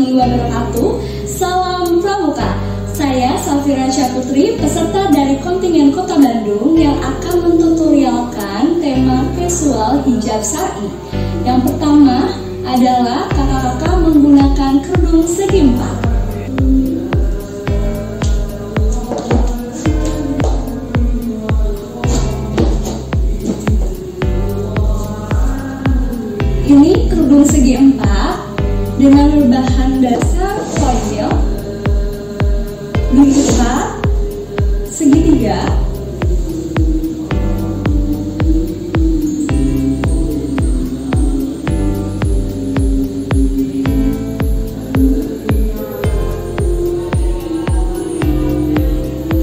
warahmatullahi wabarakatuh. Salam Pramuka. Saya Safira Putri, peserta dari kontingen Kota Bandung yang akan mentutorialkan tema casual hijab syar'i. Yang pertama adalah kakak-kakak menggunakan kerudung segi empat. Ini kerudung segi empat dengan bahan dasar foil, diikat segitiga,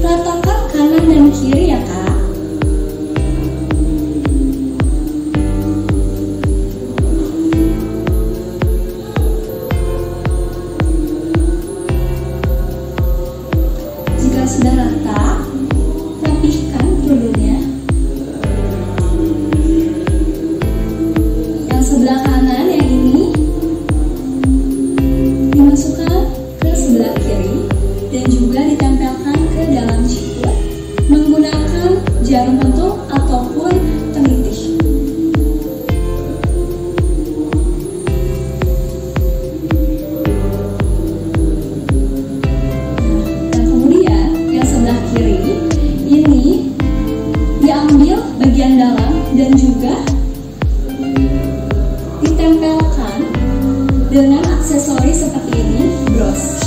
ratakan kanan dan kiri ya kak. Jika sudah rata, rapihkan kerudungnya. Yang sebelah kanan yang ini dimasukkan ke sebelah kiri dan juga ditempelkan ke dalam cikut menggunakan jarum pentul ataupun penitih. Bagian dalam dan juga ditempelkan dengan aksesoris seperti ini, bros.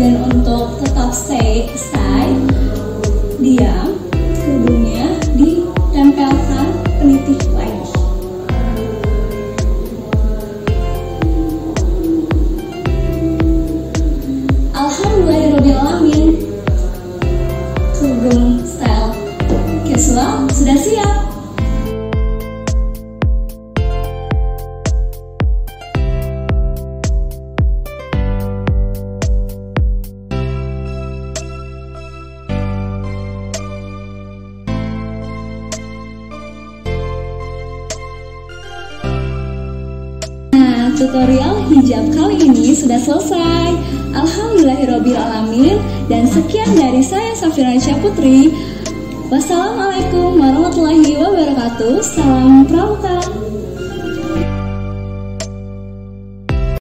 Dan untuk tetap stay diam, kerudungnya ditempelkan penitih lagi. Alhamdulillahirrahmanirrahin, kerudung style casual sudah siap. Tutorial hijab kali ini sudah selesai. Alhamdulillahirrahmanirrahin. Dan sekian dari saya Safira Putri. Wassalamualaikum warahmatullahi wabarakatuh. Salam Pramuka.